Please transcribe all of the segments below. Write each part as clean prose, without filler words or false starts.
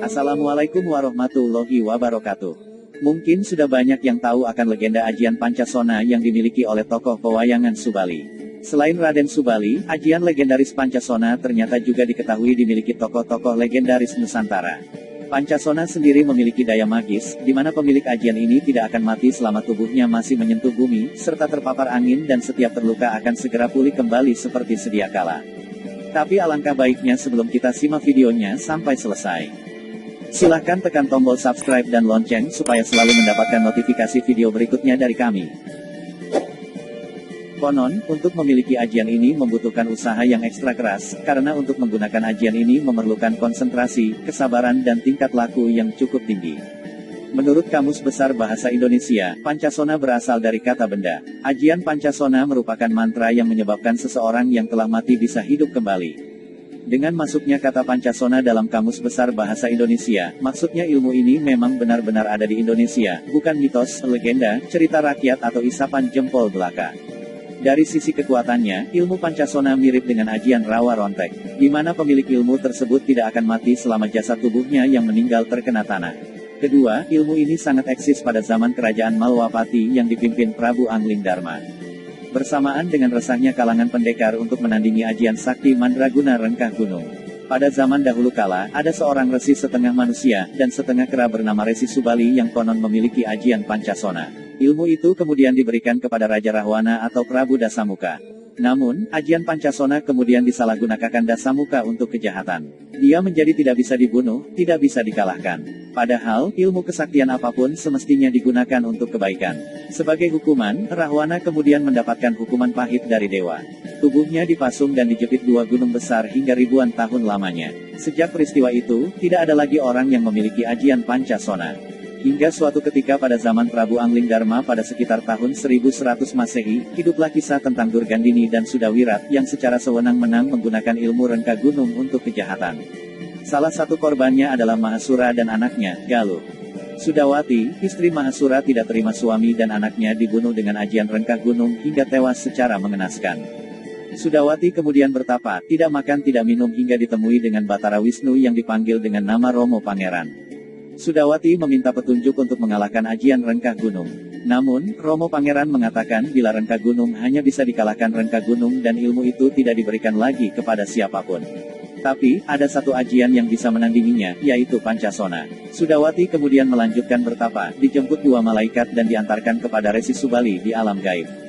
Assalamualaikum warahmatullahi wabarakatuh. Mungkin sudah banyak yang tahu akan legenda Ajian Pancasona yang dimiliki oleh tokoh pewayangan Subali. Selain Raden Subali, ajian legendaris Pancasona ternyata juga diketahui dimiliki tokoh-tokoh legendaris Nusantara. Pancasona sendiri memiliki daya magis, di mana pemilik ajian ini tidak akan mati selama tubuhnya masih menyentuh bumi, serta terpapar angin dan setiap terluka akan segera pulih kembali seperti sedia kala. Tapi alangkah baiknya sebelum kita simak videonya sampai selesai. Silahkan tekan tombol subscribe dan lonceng supaya selalu mendapatkan notifikasi video berikutnya dari kami. Konon, untuk memiliki ajian ini membutuhkan usaha yang ekstra keras, karena untuk menggunakan ajian ini memerlukan konsentrasi, kesabaran dan tingkat laku yang cukup tinggi. Menurut Kamus Besar Bahasa Indonesia, Pancasona berasal dari kata benda. Ajian Pancasona merupakan mantra yang menyebabkan seseorang yang telah mati bisa hidup kembali. Dengan masuknya kata Pancasona dalam Kamus Besar Bahasa Indonesia, maksudnya ilmu ini memang benar-benar ada di Indonesia, bukan mitos, legenda, cerita rakyat atau isapan jempol belaka. Dari sisi kekuatannya, ilmu Pancasona mirip dengan ajian rawa rontek, di mana pemilik ilmu tersebut tidak akan mati selama jasad tubuhnya yang meninggal terkena tanah. Kedua, ilmu ini sangat eksis pada zaman kerajaan Malwapati yang dipimpin Prabu Angling Darma. Bersamaan dengan resahnya kalangan pendekar untuk menandingi ajian sakti Mandraguna Rengkah Gunung. Pada zaman dahulu kala, ada seorang resi setengah manusia, dan setengah kera bernama Resi Subali yang konon memiliki ajian Pancasona. Ilmu itu kemudian diberikan kepada Raja Rahwana atau Prabu Dasamuka. Namun, ajian Pancasona kemudian disalahgunakan Dasamuka untuk kejahatan. Dia menjadi tidak bisa dibunuh, tidak bisa dikalahkan. Padahal, ilmu kesaktian apapun semestinya digunakan untuk kebaikan. Sebagai hukuman, Rahwana kemudian mendapatkan hukuman pahit dari dewa. Tubuhnya dipasung dan dijepit dua gunung besar hingga ribuan tahun lamanya. Sejak peristiwa itu, tidak ada lagi orang yang memiliki ajian Pancasona. Hingga suatu ketika pada zaman Prabu Angling Darma pada sekitar tahun 1100 Masehi, hiduplah kisah tentang Durgandini dan Sudawirat yang secara sewenang-wenang menggunakan ilmu rengkah gunung untuk kejahatan. Salah satu korbannya adalah Mahasura dan anaknya, Galuh. Sudawati, istri Mahasura tidak terima suami dan anaknya dibunuh dengan ajian rengkah gunung hingga tewas secara mengenaskan. Sudawati kemudian bertapa, tidak makan tidak minum hingga ditemui dengan Batara Wisnu yang dipanggil dengan nama Romo Pangeran. Sudawati meminta petunjuk untuk mengalahkan ajian rengkah gunung. Namun, Romo Pangeran mengatakan bila rengkah gunung hanya bisa dikalahkan rengkah gunung dan ilmu itu tidak diberikan lagi kepada siapapun. Tapi, ada satu ajian yang bisa menandinginya, yaitu Pancasona. Sudawati kemudian melanjutkan bertapa, dijemput dua malaikat dan diantarkan kepada Resi Subali di alam gaib.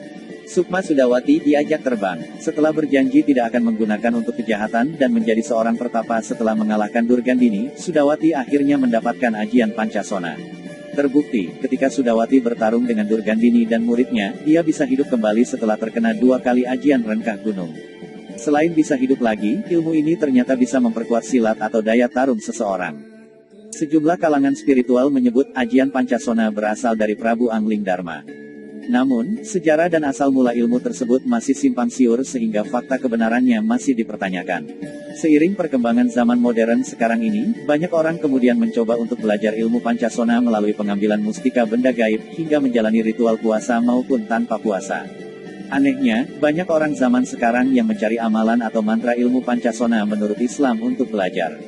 Sukma Sudawati diajak terbang. Setelah berjanji tidak akan menggunakan untuk kejahatan dan menjadi seorang pertapa setelah mengalahkan Durgandini, Sudawati akhirnya mendapatkan ajian Pancasona. Terbukti, ketika Sudawati bertarung dengan Durgandini dan muridnya, dia bisa hidup kembali setelah terkena 2 kali ajian rengkah gunung. Selain bisa hidup lagi, ilmu ini ternyata bisa memperkuat silat atau daya tarung seseorang. Sejumlah kalangan spiritual menyebut ajian Pancasona berasal dari Prabu Angling Darma. Namun, sejarah dan asal mula ilmu tersebut masih simpang siur sehingga fakta kebenarannya masih dipertanyakan. Seiring perkembangan zaman modern sekarang ini, banyak orang kemudian mencoba untuk belajar ilmu Pancasona melalui pengambilan mustika benda gaib, hingga menjalani ritual puasa maupun tanpa puasa. Anehnya, banyak orang zaman sekarang yang mencari amalan atau mantra ilmu Pancasona menurut Islam untuk belajar.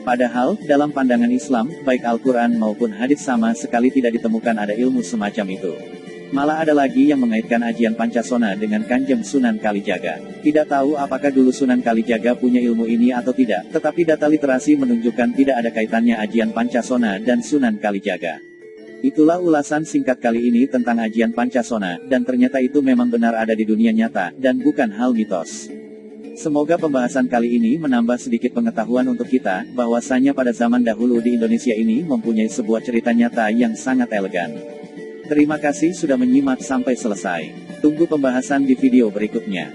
Padahal, dalam pandangan Islam, baik Al-Quran maupun hadits sama sekali tidak ditemukan ada ilmu semacam itu. Malah ada lagi yang mengaitkan ajian Pancasona dengan Kanjeng Sunan Kalijaga. Tidak tahu apakah dulu Sunan Kalijaga punya ilmu ini atau tidak, tetapi data literasi menunjukkan tidak ada kaitannya ajian Pancasona dan Sunan Kalijaga. Itulah ulasan singkat kali ini tentang ajian Pancasona, dan ternyata itu memang benar ada di dunia nyata, dan bukan hal mitos. Semoga pembahasan kali ini menambah sedikit pengetahuan untuk kita, bahwasanya pada zaman dahulu di Indonesia ini mempunyai sebuah cerita nyata yang sangat elegan. Terima kasih sudah menyimak sampai selesai. Tunggu pembahasan di video berikutnya.